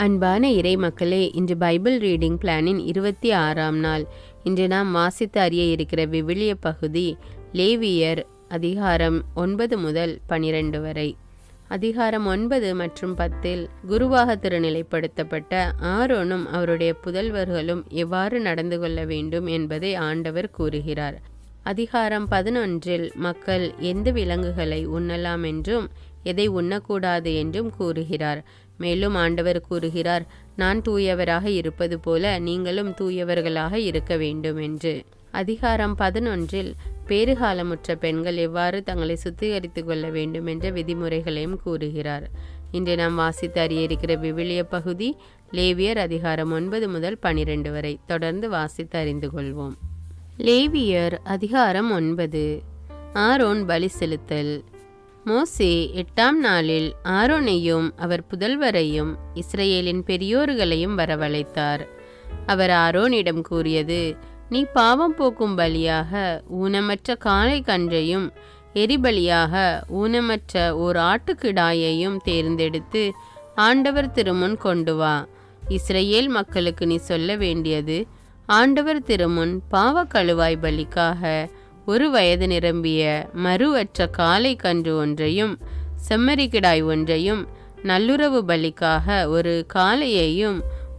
அன்பான இறை மக்களே, இன்று பைபிள் ரீடிங் பிளானின் 26ஆம் நாள். இன்று நாம் வாசித்து அறிய இருக்கிற விவிலிய பகுதி லேவியர் அதிகாரம் 9 முதல் 12 வரை. அதிகாரம் 9 மற்றும் 10 குருவாக திருநிலைப்படுத்தப்பட்ட ஆரோனும் அவருடைய புதல்வர்களும் எவ்வாறு நடந்து கொள்ள வேண்டும் என்பதை ஆண்டவர் கூறுகிறார். அதிகாரம் 11 மக்கள் எந்த விலங்குகளை உண்ணலாம் என்றும் எதை உண்ணக்கூடாது என்றும் கூறுகிறார். மேலும் ஆண்டவர் கூறுகிறார், நான் தூயவராக இருப்பது போல நீங்களும் தூயவர்களாக இருக்க வேண்டும் என்று. அதிகாரம் 11 பேறுகாலமுற்ற பெண்கள் எவ்வாறு தங்களை சுத்திகரித்து கொள்ள வேண்டும் என்ற விதிமுறைகளையும் கூறுகிறார். இன்று நாம் வாசித்து அறிய இருக்கிற விவிலிய பகுதி லேவியர் அதிகாரம் 9 முதல் 12 வரை. தொடர்ந்து வாசித்து அறிந்து கொள்வோம். லேவியர் அதிகாரம் 9. ஆரோன் பலி செலுத்தல். மோசே 8ஆம் நாளில் ஆரோனையும் அவர் புதல்வரையும் இஸ்ரவேலின் பெரியோர்களையும் வரவழைத்தார். அவர் ஆரோனிடம் கூறியது, நீ பாவம் போக்கும் பலியாக ஊனமற்ற காளை கன்றையும் எரிபலியாக ஊனமற்ற ஓர் ஆட்டுக்கிடாயையும் தேர்ந்தெடுத்து ஆண்டவர் திருமுன் கொண்டு வா. இஸ்ரவேல் மக்களுக்கு நீ சொல்ல வேண்டியது, ஆண்டவர் திருமுன் பாவ கழுவாய் பலிக்காக 1 வயது நிரம்பிய மறுவற்ற காளை கன்று ஒன்றையும் செம்மறிக்கிடாய் ஒன்றையும் நல்லுறவு பலிக்காக ஒரு காளையையும்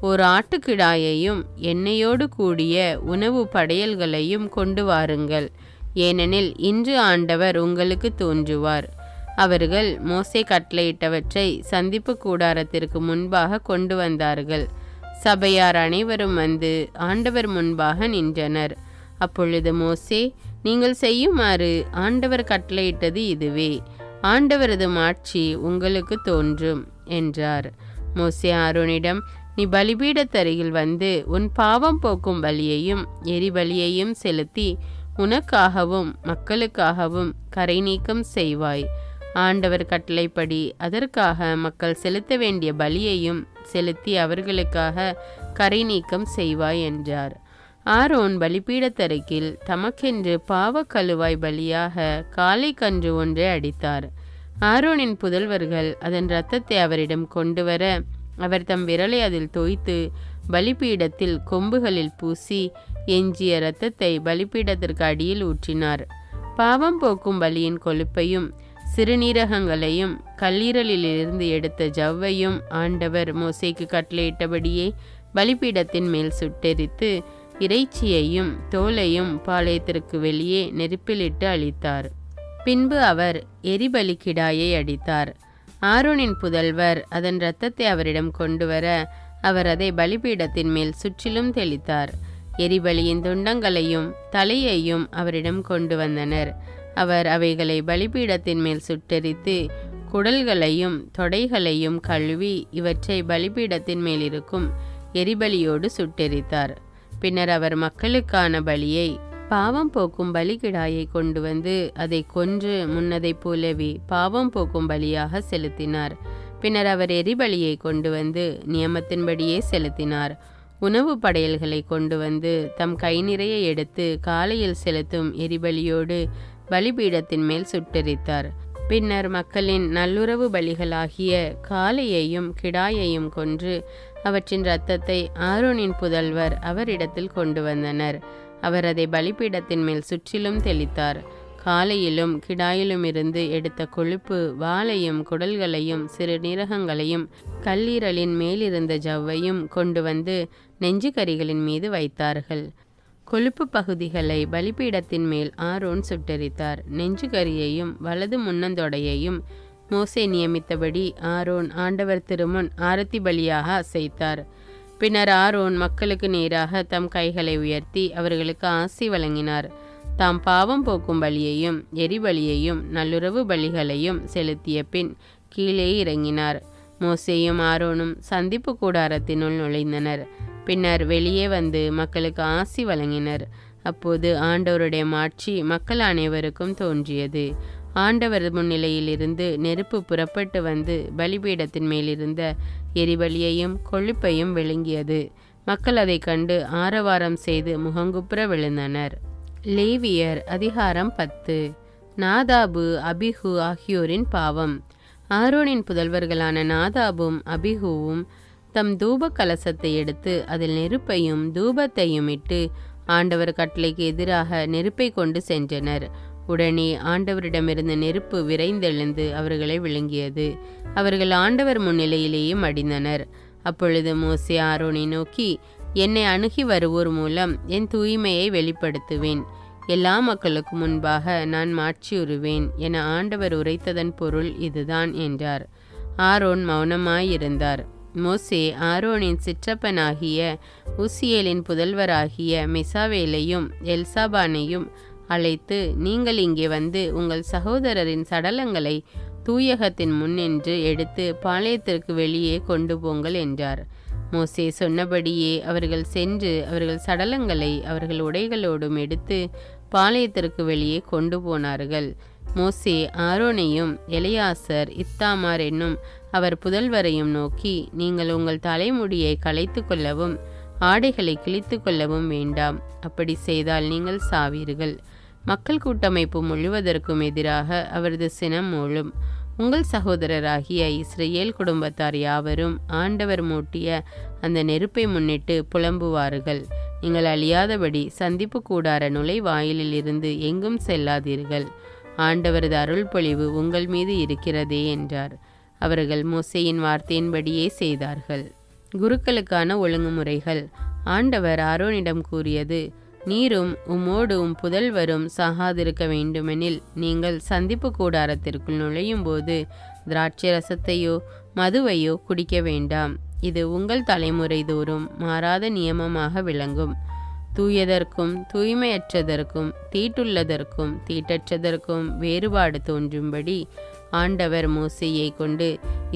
ஒரு ஆட்டுக்கிடாயையும் எண்ணெயோடு கூடிய உணவு படையல்களையும் கொண்டு வாருங்கள். ஏனெனில் இன்று ஆண்டவர் உங்களுக்கு தோன்றுவார். அவர்கள் மோசே கட்டளையிட்டவற்றை சந்திப்பு கூடாரத்திற்கு முன்பாக கொண்டு வந்தார்கள். சபையார் அனைவரும் வந்து ஆண்டவர் முன்பாக நின்றனர். அப்பொழுது மோசே, நீங்கள் செய்யுமாறு ஆண்டவர் கட்டளையிட்டது இதுவே. ஆண்டவரது மாட்சி உங்களுக்கு தோன்றும் என்றார். மோசே ஆரோனிடம், நீ பலிபீடத்தருகில் வந்து உன் பாவம் போக்கும் பலியையும் எரிபலியையும் செலுத்தி உனக்காகவும் மக்களுக்காகவும் கரை நீக்கம் செய்வாய். ஆண்டவர் கட்டளைப்படி அதற்காக மக்கள் செலுத்த வேண்டிய பலியையும் செலுத்தி அவர்களுக்காக கரை நீக்கம் செய்வாய் என்றார். ஆரோன் பலிபீடத்தருகில் தமக்கென்று பாவ கழுவாய் பலியாக காளை கன்று ஒன்றை அடித்தார். ஆரோனின் புதல்வர்கள் அதன் இரத்தத்தை அவரிடம் கொண்டு வர அவர் தம் விரலை அதில் தோய்த்து பலிபீடத்தில் கொம்புகளில் பூசி எஞ்சிய இரத்தத்தை பலிபீடத்திற்கு அடியில் ஊற்றினார். பாவம் போக்கும் பலியின் கொழுப்பையும் சிறுநீரகங்களையும் கல்லீரலிலிருந்து எடுத்த ஜவ்வையும் ஆண்டவர் மோசேக்கு கட்டளையிட்டபடியே பலிபீடத்தின் மேல் சுட்டெரித்து இறைச்சியையும் தோலையும் பாளையத்திற்கு வெளியே நெருப்பிலிட்டு அழித்தார். பின்பு அவர் எரிபலி கிடாயை அடித்தார். ஆரோனின் புதல்வர் அதன் இரத்தத்தை அவரிடம் கொண்டு வர அவர் அதை பலிபீடத்தின் மேல் சுற்றிலும் தெளித்தார். எரிபலியின் துண்டங்களையும் தலையையும் அவரிடம் கொண்டு வந்தனர். அவர் அவைகளை பலிபீடத்தின் மேல் சுட்டெரித்து குடல்களையும் தொடைகளையும் கழுவி இவற்றை பலிபீடத்தின் மேல் இருக்கும் எரிபலியோடு சுட்டெரித்தார். பின்னர் அவர் மக்களுக்கான பலியை பாவம் போக்கும் பலிகிடாயை கொண்டு வந்து அதை கொன்று முன்னதை போலவே பாவம் போக்கும் பலியாக செலுத்தினார். பின்னர் அவர் எரிபலியை கொண்டு வந்து நியமத்தின்படியே செலுத்தினார். உணவு படையல்களை கொண்டு வந்து தம் கை நிறைய எடுத்து காலையில் செலுத்தும் எரிபலியோடு பலிபீடத்தின் மேல் சுட்டெரித்தார். பின்னர் மக்களின் நல்லுறவு பலிகளாகிய காளையையும் கிடாயையும் கொன்று அவற்றின் இரத்தத்தை ஆரோனின் புதல்வர் அவரிடத்தில் கொண்டு வந்தனர். அவர் அதை பலிபீடத்தின் மேல் சுற்றிலும் தெளித்தார். காளையிலும் கிடாயிலும் இருந்து எடுத்த கொழுப்பு வாலையும் குடல்களையும் சிறுநீரகங்களையும் கல்லீரலின் மேலிருந்த ஜவ்வையும் கொண்டு வந்து நெஞ்சுக்கரிகளின் மீது வைத்தார்கள். கொழுப்பு பகுதிகளை பலிபீடத்தின் மேல் ஆரோன் சுட்டெரித்தார். நெஞ்சுகரியையும் வலது முன்னந்தொடையையும் மோசே நியமித்தபடி ஆரோன் ஆண்டவர் திருமுன் ஆரத்தி பலியாக அசைத்தார். பின்னர் ஆரோன் மக்களுக்கு நேராக தம் கைகளை உயர்த்தி அவர்களுக்கு ஆசி வழங்கினார். தாம் பாவம் போக்கும் பலியையும் எரிபலியையும் நல்லுறவு பலிகளையும் செலுத்திய பின் கீழே இறங்கினார். மோசேயும் ஆரோனும் சந்திப்பு கூடாரத்தினுள் நுழைந்தனர். பின்னர் வெளியே வந்து மக்களுக்கு ஆசி வழங்கினர். அப்போது ஆண்டவருடைய மாட்சி மக்கள் அனைவருக்கும் தோன்றியது. ஆண்டவர் முன்னிலையில் இருந்து நெருப்பு புறப்பட்டு வந்து பலிபீடத்தின் மேலிருந்த எரிபலியையும் கொழுப்பையும் விழுங்கியது. மக்கள் அதை கண்டு ஆரவாரம் செய்து முகங்குப்புற விழுந்தனர். லேவியர் அதிகாரம் 10. நாதாபு அபிகு ஆகியோரின் பாவம். ஆரோனின் புதல்வர்களான நாதாபும் அபிகுவும் தம் தூப கலசத்தை எடுத்து அதில் நெருப்பையும் தூபத்தையும் இட்டு ஆண்டவர் கட்டளைக்கு எதிராக நெருப்பை கொண்டு சென்றனர். உடனே ஆண்டவரிடமிருந்து நெருப்பு விரைந்தெழுந்து அவர்களை விழுங்கியது. அவர்கள் ஆண்டவர் முன்னிலையிலேயே மடிந்தனர். அப்பொழுது மோசே ஆரோனை நோக்கி, என்னை அணுகி வருவோர் மூலம் என் தூய்மையை வெளிப்படுத்துவேன். எல்லா மக்களுக்கு முன்பாக நான் மாட்சியுறுவேன் என ஆண்டவர் உரைத்ததன் பொருள் இதுதான் என்றார். ஆரோன் மௌனமாயிருந்தார். மோசே ஆரோனின் சிற்றப்பனாகிய உசியேலின் புதல்வராகிய மெசாவேலையும் எல்சாபானையும் அழைத்து, நீங்கள் இங்கே வந்து உங்கள் சகோதரரின் சடலங்களை தூயகத்தின் முன்னின்று எடுத்து பாளையத்திற்கு வெளியே கொண்டு போங்கள் என்றார். மோசே சொன்னபடியே அவர்கள் சென்று அவர்கள் சடலங்களை அவர்கள் உடைகளோடும் எடுத்து பாளையத்திற்கு வெளியே கொண்டு போனார்கள். மோசே ஆரோனையும் எலியாசர் இத்தாமார் என்னும் அவர் புதல்வரையும் நோக்கி, நீங்கள் உங்கள் தலைமுடியை களைத்து கொள்ளவும் ஆடைகளை கிழித்து கொள்ளவும் வேண்டாம். அப்படி செய்தால் நீங்கள் சாவீர்கள். மக்கள் கூட்டமைப்பு முழுவதற்கும் எதிராக அவரது சினம் மூழும். உங்கள் சகோதரராகிய இஸ்ரேல் குடும்பத்தார் யாவரும் ஆண்டவர் மூட்டிய அந்த நெருப்பை முன்னிட்டு புலம்புவார்கள். நீங்கள் அழியாதபடி சந்திப்பு கூடார நுழைவாயிலில் இருந்து எங்கும் செல்லாதீர்கள். ஆண்டவரது அருள் பொழிவு உங்கள் மீது இருக்கிறதே என்றார். அவர்கள் மோசேயின் வார்த்தையின்படியே செய்தார்கள். குருக்களுக்கான ஒழுங்குமுறைகள். ஆண்டவர் ஆரோனிடம் கூறியது, நீரும் உம்மோடு புதல்வரும் சாகாதிருக்க வேண்டுமெனில் நீங்கள் சந்திப்பு கூடாரத்திற்குள் நுழையும் போது திராட்சை ரசத்தையோ மதுவையோ குடிக்க வேண்டாம். இது உங்கள் தலைமுறை தோறும் மாறாத நியமமாக விளங்கும். தூயதற்கும் தூய்மையற்றதற்கும் தீட்டுள்ளதற்கும் தீட்டற்றதற்கும் வேறுபாடு தோன்றும்படி ஆண்டவர் மோசேயை கொண்டு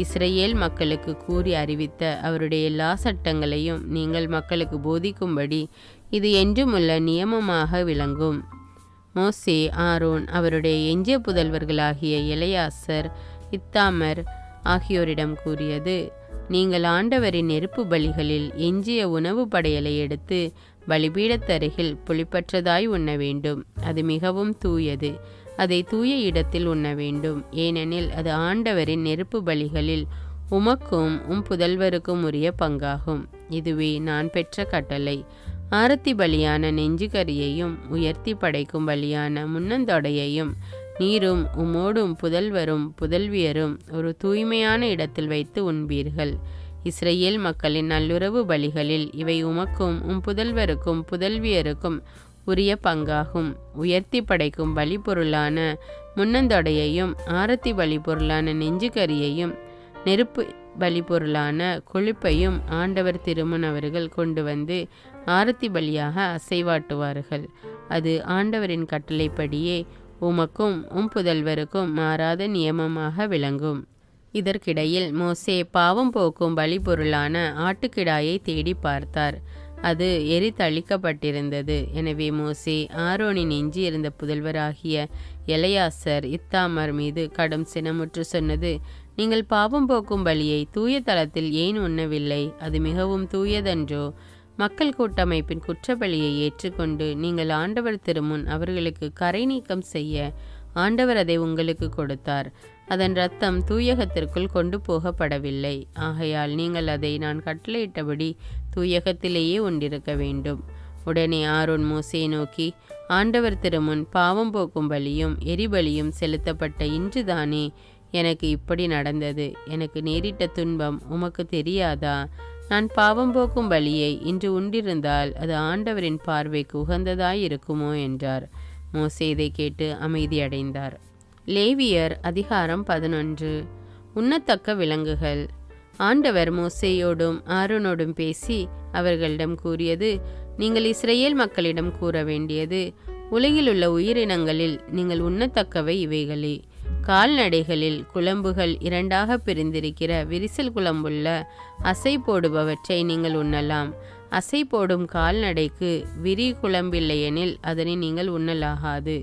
இஸ்ரேல் மக்களுக்கு கூறி அறிவித்த அவருடைய எல்லா சட்டங்களையும் நீங்கள் மக்களுக்கு போதிக்கும்படி இது என்றுமுள்ள நியமமாக விளங்கும். மோசே ஆரோன் அவருடைய எஞ்சிய புதல்வர்களாகிய எலியாசர் இத்தாமர் ஆகியோரிடம் கூறியது, நீங்கள் ஆண்டவரின் நெருப்பு பலிகளில் எஞ்சிய உணவு படையலை எடுத்து பலிபீடத்தருகில் புளிப்பற்றதாய் உண்ண வேண்டும். அது மிகவும் தூயது. அதை தூய இடத்தில் உண்ண வேண்டும். ஏனெனில் அது ஆண்டவரின் நெருப்பு பலிகளில் உமக்கும் புதல்வருக்கும் உரிய பங்காகும். இதுவே நான் பெற்ற கட்டளை. ஆரத்தி பலியான நெஞ்சு கறியையும் உயர்த்தி படைக்கும் பலியான முன்னந்தொடையையும் நீரும் உம்மோடும் புதல்வரும் புதல்வியரும் ஒரு தூய்மையான இடத்தில் வைத்து உண்பீர்கள். இஸ்ரேல் மக்களின் நல்லுறவு பலிகளில் இவை உமக்கும் புதல்வருக்கும் புதல்வியருக்கும் உரிய பங்காகும். உயர்த்தி படைக்கும் பலி பொருளான முன்னந்தொடையையும் ஆரத்தி பலி பொருளான நெஞ்சு கறியையும் நெருப்பு பலி பொருளான கொழுப்பையும் ஆண்டவர் திருமுன் அவர்கள் கொண்டு வந்து ஆரத்தி பலியாக அசைவாட்டுவார்கள். அது ஆண்டவரின் கட்டளைப்படியே உமக்கும் புதல்வருக்கும் மாறாத நியமமாக விளங்கும். இதற்கிடையில் மோசே பாவம் போக்கும் பலி பொருளான ஆட்டுக்கிடாயை தேடி பார்த்தார். அது எரித்தளிக்கப்பட்டிருந்தது. எனவே மோசே ஆரோனின் எஞ்சியிருந்த புதல்வராகிய எலியாசர் இத்தாமர் மீது கடும் சினமுற்று சொன்னது, நீங்கள் பாவம் போக்கும் பலியை தூய தலத்தில் ஏன் உண்ணவில்லை? அது மிகவும் தூயதன்றோ? மக்கள் கூட்டமைப்பின் குற்றப்பலியை ஏற்றுக்கொண்டு நீங்கள் ஆண்டவர் திருமுன் அவர்களுக்கு கரை நீக்கம் செய்ய ஆண்டவர் அதை உங்களுக்கு கொடுத்தார். அதன் இரத்தம் தூயகத்திற்குள் கொண்டு போகப்படவில்லை. ஆகையால் நீங்கள் அதை நான் கட்டளையிட்டபடி தூயகத்திலேயே உண்டிருக்க வேண்டும். உடனே ஆரோன் மோசேயை நோக்கி, ஆண்டவர் திருமுன் பாவம் போக்கும் பலியும் எரிபலியும் செலுத்தப்பட்ட இன்றுதானே எனக்கு இப்படி நடந்தது. எனக்கு நேரிட்ட துன்பம் உமக்கு தெரியாதா? நான் பாவம் போக்கும் பலியை இன்று உண்டிருந்தால் அது ஆண்டவரின் பார்வைக்கு உகந்ததாயிருக்குமோ என்றார். மோசே இதை கேட்டு அமைதியடைந்தார். லேவியர் அதிகாரம் 11. உண்ணத்தக்க விலங்குகள். ஆண்டவர் மோசேயோடும் ஆரோனோடும் பேசி அவர்களிடம் கூறியது, நீங்கள் இஸ்ரேல் மக்களிடம் கூற வேண்டியது, உலகிலுள்ள உயிரினங்களில் நீங்கள் உண்ணத்தக்கவை இவைகளே. கால்நடைகளில் குழம்புகள் இரண்டாக பிரிந்திருக்கிற விரிசல் குழம்புள்ள அசை போடுபவற்றை நீங்கள் உண்ணலாம். அசை போடும் கால்நடைக்கு விரி குழம்பில்லையெனில் அதனை நீங்கள் உண்ணலாகாது.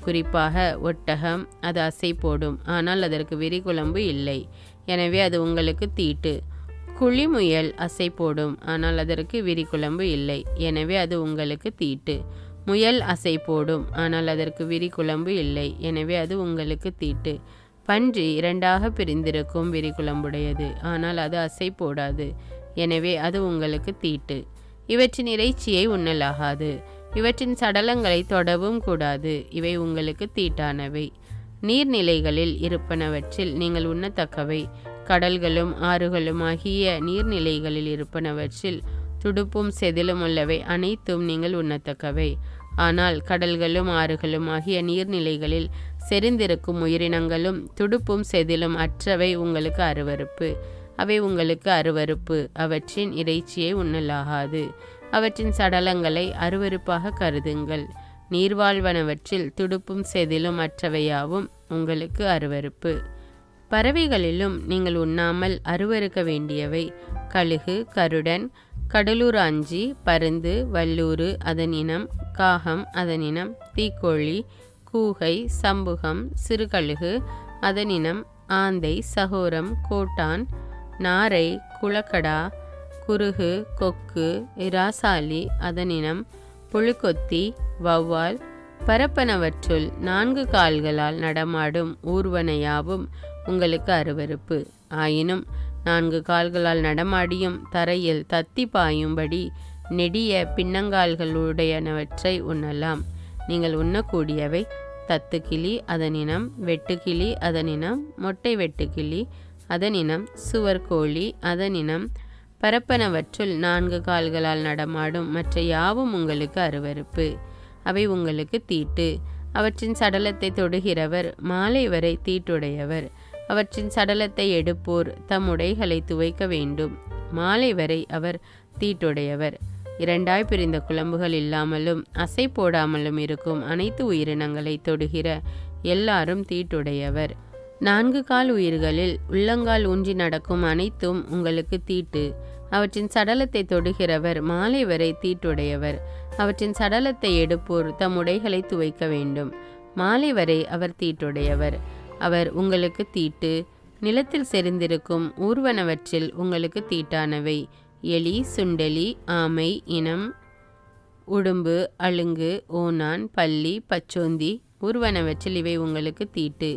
குறிப்பாக ஒட்டகம், அது அசை போடும், ஆனால் அதற்கு விரி குழம்பு இல்லை, எனவே அது உங்களுக்கு தீட்டு. குழிமுயல் அசை போடும், ஆனால் அதற்கு விரி குழம்பு இல்லை, எனவே அது உங்களுக்கு தீட்டு. முயல் அசை போடும், ஆனால் அதற்கு விரி குழம்பு இல்லை, எனவே அது உங்களுக்கு தீட்டு. பன்றி இரண்டாக பிரிந்திருக்கும் விரி குழம்புடையது, ஆனால் அது அசை போடாது, எனவே அது உங்களுக்கு தீட்டு. இவற்றின் இறைச்சியை உண்ணலாகாது. இவற்றின் சடலங்களை தொடவும் கூடாது. இவை உங்களுக்கு தீட்டானவை. நீர்நிலைகளில் இருப்பனவற்றில் நீங்கள் உண்ணத்தக்கவை. கடல்களும் ஆறுகளும் ஆகிய நீர்நிலைகளில் இருப்பனவற்றில் துடுப்பும் செதிலும் உள்ளவை அனைத்தும் நீங்கள் உண்ணத்தக்கவை. ஆனால் கடல்களும் ஆறுகளும் ஆகிய நீர்நிலைகளில் செறிந்திருக்கும் உயிரினங்களும் துடுப்பும் செதிலும் அற்றவை உங்களுக்கு அருவருப்பு. அவை உங்களுக்கு அருவருப்பு. அவற்றின் இறைச்சியை உண்ணலாகாது. அவற்றின் சடலங்களை அருவருப்பாக கருதுங்கள். நீர்வாழ்வனவற்றில் துடுப்பும் செதிலும் அற்றவையாவும் உங்களுக்கு அருவருப்பு. பறவைகளிலும் நீங்கள் உண்ணாமல் அருவருக்க வேண்டியவை கழுகு, கருடன், கடலூராஞ்சி, பருந்து, வல்லூறு அதனினம், காகம் அதனினம், தீக்கோழி, கூகை, சம்புகம், சிறுகழுகு அதனினம், ஆந்தை, சகோரம், கோட்டான், நாரை, குளக்கடா, குருகு, கொக்கு, இராசாலி அதனினம், புழுக்கொத்தி, வௌவால், பரப்பனவற்றுள் 4 கால்களால் நடமாடும் ஊர்வனையாவும் உங்களுக்கு அருவருப்பு. ஆயினும் 4 கால்களால் நடமாடியும் தரையில் தத்தி பாயும்படி நெடிய பின்னங்கால்களுடையனவற்றை உண்ணலாம். நீங்கள் உண்ணக்கூடியவை தத்துக்கிளி அதனினம், வெட்டுக்கிளி அதனினம், மொட்டை வெட்டுக்கிளி அதனினம், சுவர்கோழி அதனினம், பரப்பனவற்றுள் 4 கால்களால் நடமாடும் மற்ற யாவும் உங்களுக்கு அருவருப்பு. அவை உங்களுக்கு தீட்டு. அவற்றின் சடலத்தை தொடுகிறவர் மாலை வரை தீட்டுடையவர். அவற்றின் சடலத்தை எடுப்போர் தம் உடைகளை துவைக்க வேண்டும். மாலை வரை அவர் தீட்டுடையவர். 2 பிரிந்த குழம்புகள் இல்லாமலும் அசை போடாமலும் இருக்கும் அனைத்து உயிரினங்களை தொடுகிற எல்லாரும் தீட்டுடையவர். 4 கால் உயிர்களில் உள்ளங்கால் ஊன்றி நடக்கும் அனைத்தும் உங்களுக்கு தீட்டு. அவற்றின் சடலத்தை தொடுகிறவர் மாலை வரை தீட்டுடையவர். அவற்றின் சடலத்தை எடுப்போர் தம் உடைகளை துவைக்க வேண்டும். மாலை வரை அவர் தீட்டுடையவர். அவர் உங்களுக்கு தீட்டு. நிலத்தில் செறிந்திருக்கும் ஊர்வனவற்றில் உங்களுக்கு தீட்டானவை எலி, சுண்டெலி, ஆமை இனம், உடும்பு, அழுங்கு, ஓணான், பல்லி, பச்சோந்தி ஊர்வனவற்றில் இவை உங்களுக்கு தீட்டு.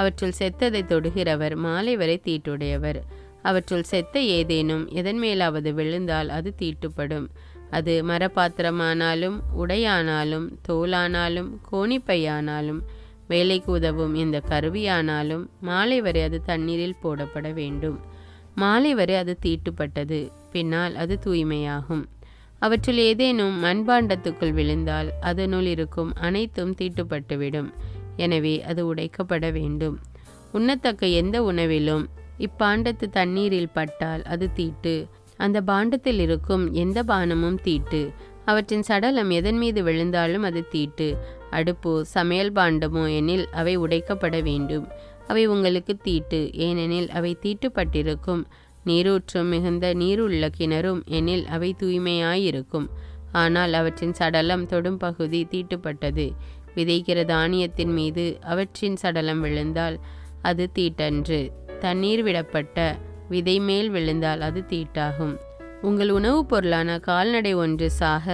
அவற்றுள் செத்ததை தொடுகிறவர் மாலை வரை தீட்டுடையவர். அவற்றுள் செத்த ஏதேனும் எதன் மேலாவது விழுந்தால் அது தீட்டுப்படும். அது மரப்பாத்திரமானாலும் உடையானாலும் தோலானாலும் கோணிப்பையானாலும் வேலைக்கு உதவும் இந்த கருவியானாலும் மாலை வரை அது தண்ணீரில் போடப்பட வேண்டும். மாலை வரை அது தீட்டுப்பட்டது. பின்னால் அது தூய்மையாகும். அவற்றுள் ஏதேனும் மண்பாண்டத்துக்குள் விழுந்தால் அதனுள் இருக்கும் அனைத்தும் தீட்டுப்பட்டுவிடும். எனவே அது உடைக்கப்பட வேண்டும். உண்ணத்தக்க எந்த உணவிலும் இப்பாண்டத்து தண்ணீரில் பட்டால் அது தீட்டு. அந்த பாண்டத்தில் இருக்கும் எந்த பானமும் தீட்டு. அவற்றின் சடலம் எதன் மீது விழுந்தாலும் அது தீட்டு. அடுப்போ சமையல் பாண்டமோ எனில் அவை உடைக்கப்பட வேண்டும். அவை உங்களுக்கு தீட்டு. ஏனெனில் அவை தீட்டுப்பட்டிருக்கும். நீரூற்றும் மிகுந்த நீருள்ள கிணறும் எனில் அவை தூய்மையாயிருக்கும். ஆனால் அவற்றின் சடலம் தொடும் பகுதி தீட்டுப்பட்டது. விதைக்கிற தானியத்தின் மீது அவற்றின் சடலம் விழுந்தால் அது தீட்டன்று. தண்ணீர் விடப்பட்ட விதை மேல் விழுந்தால் அது தீட்டாகும். உங்கள் உணவுப் பொருளான கால்நடை ஒன்று சாக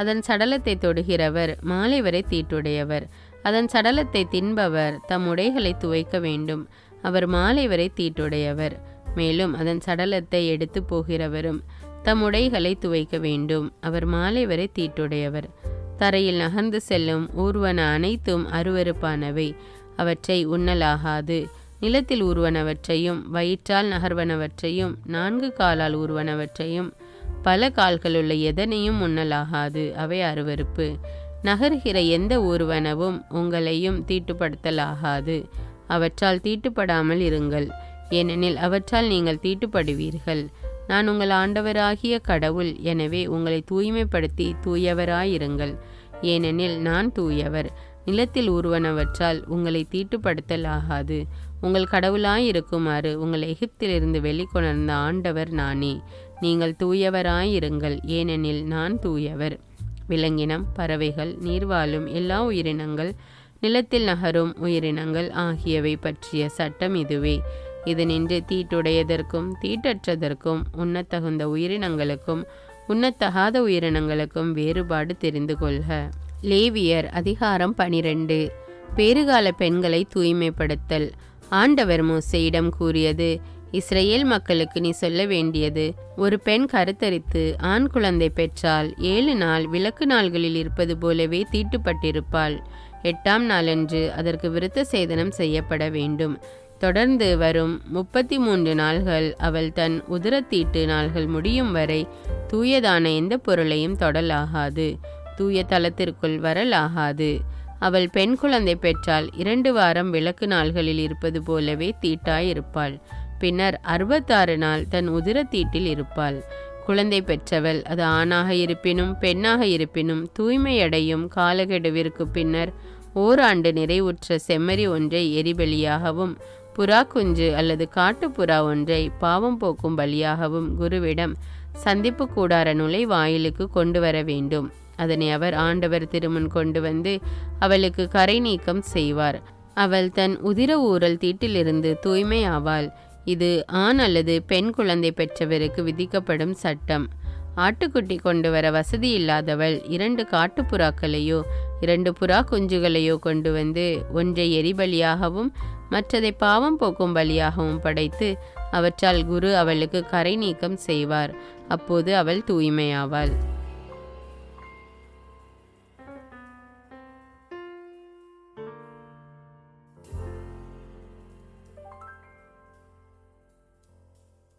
அதன் சடலத்தை தொடுகிறவர் மாலை வரை தீட்டுடையவர். அதன் சடலத்தை தின்பவர் தம் உடைகளை துவைக்க வேண்டும். அவர் மாலை வரை தீட்டுடையவர். மேலும் அதன் சடலத்தை எடுத்து போகிறவரும் தம் உடைகளை துவைக்க வேண்டும். அவர் மாலை வரை தீட்டுடையவர். தரையில் நகர்ந்து செல்லும் ஊர்வன அனைத்தும் அருவருப்பானவை. அவற்றை உண்ணலாகாது. நிலத்தில் ஊர்வனவற்றையும் வயிற்றால் நகர்வனவற்றையும் 4 காலால் ஊர்வனவற்றையும் பல கால்களுள்ள எதனையும் உண்ணலாகாது. அவை அருவருப்பு. நகர்கிற எந்த ஊர்வனவும் உங்களையும் தீட்டுப்படுத்தலாகாது. அவற்றால் தீட்டுப்படாமல் இருங்கள். ஏனெனில் அவற்றால் நீங்கள் தீட்டுப்படுவீர்கள். நான் உங்கள் ஆண்டவராகிய கடவுள். எனவே உங்களை தூய்மைப்படுத்தி தூயவராயிருங்கள். ஏனெனில் நான் தூயவர். நிலத்தில் ஊர்வனவற்றால் உங்களை தீட்டுப்படுத்தலாகாது. உங்கள் கடவுளாயிருக்குமாறு உங்கள் எகிப்திலிருந்து வெளிக்கொணர்ந்த ஆண்டவர் நானே. நீங்கள் தூயவராயிருங்கள். ஏனெனில் நான் தூயவர். விலங்கினம், பறவைகள், நீர்வாழும் எல்லா உயிரினங்கள், நிலத்தில் நகரும் உயிரினங்கள் ஆகியவை பற்றிய சட்டம் இதுவே. இது நின்று தீட்டுடையதற்கும் தீட்டற்றதற்கும் உண்ணத்தகுந்த உயிரினங்களுக்கும் உண்ணத்தகாத உயிரினங்களுக்கும் வேறுபாடு தெரிந்து கொள்க. லேவியர் அதிகாரம் 12. பேறுகால பெண்களை தூய்மைப்படுத்தல். ஆண்டவர் மோசேயிடம் கூறியது: இஸ்ரேல் மக்களுக்கு நீ சொல்ல வேண்டியது, ஒரு பெண் கருத்தரித்து ஆண் குழந்தை பெற்றால் 7 நாள் விலக்கு நாள்களில் இருப்பது போலவே தீட்டுப்பட்டிருப்பாள். 8ஆம் நாளன்று அதற்கு விருத்த சேதனம் செய்யப்பட வேண்டும். தொடர்ந்து வரும் 33 நாள்கள் அவள் தன் உதிரத்தீட்டு நாள்கள் முடியும் வரை தூயதான எந்த பொருளையும் தொடலாகாது, தூய தலத்திற்குள் வரலாகாது. அவள் பெண் குழந்தை பெற்றால் 2 வாரம் விலக்கு நாள்களில் இருப்பது போலவே தீட்டாயிருப்பாள். பின்னர் 66 நாள் தன் உதிரத்தீட்டில் இருப்பாள். குழந்தை பெற்றவள், அது ஆணாக இருப்பினும் பெண்ணாக இருப்பினும், தூய்மையடையும் காலகெடுவிற்கு பின்னர் ஓராண்டு நிறைவுற்ற செம்மறி ஒன்றை எரிபலியாகவும், புறா குஞ்சு அல்லது காட்டுப்புறா ஒன்றை பாவம் போக்கும் பலியாகவும் குருவிடம் சந்திப்பு கூடார நுழைவாயிலுக்கு கொண்டு வர வேண்டும். அதனை அவர் ஆண்டவர் திருமுன் கொண்டு வந்து அவளுக்கு கரை நீக்கம் செய்வார். அவள் தன் உதிர ஊரல் தீட்டிலிருந்து தூய்மை ஆவாள். இது ஆண் அல்லது பெண் குழந்தை பெற்றவருக்கு விதிக்கப்படும் சட்டம். ஆட்டுக்குட்டி கொண்டு வர வசதி இல்லாதவள் 2 காட்டுப்புறாக்களையோ 2 புறா குஞ்சுகளையோ கொண்டு வந்து ஒன்றை எரிபலியாகவும் மற்றதை பாவம் போக்கும் பலியாகவும் படைத்து அவற்றால் குரு அவளுக்கு கரை நீக்கம் செய்வார். அப்போது அவள் தூய்மையாவாள்.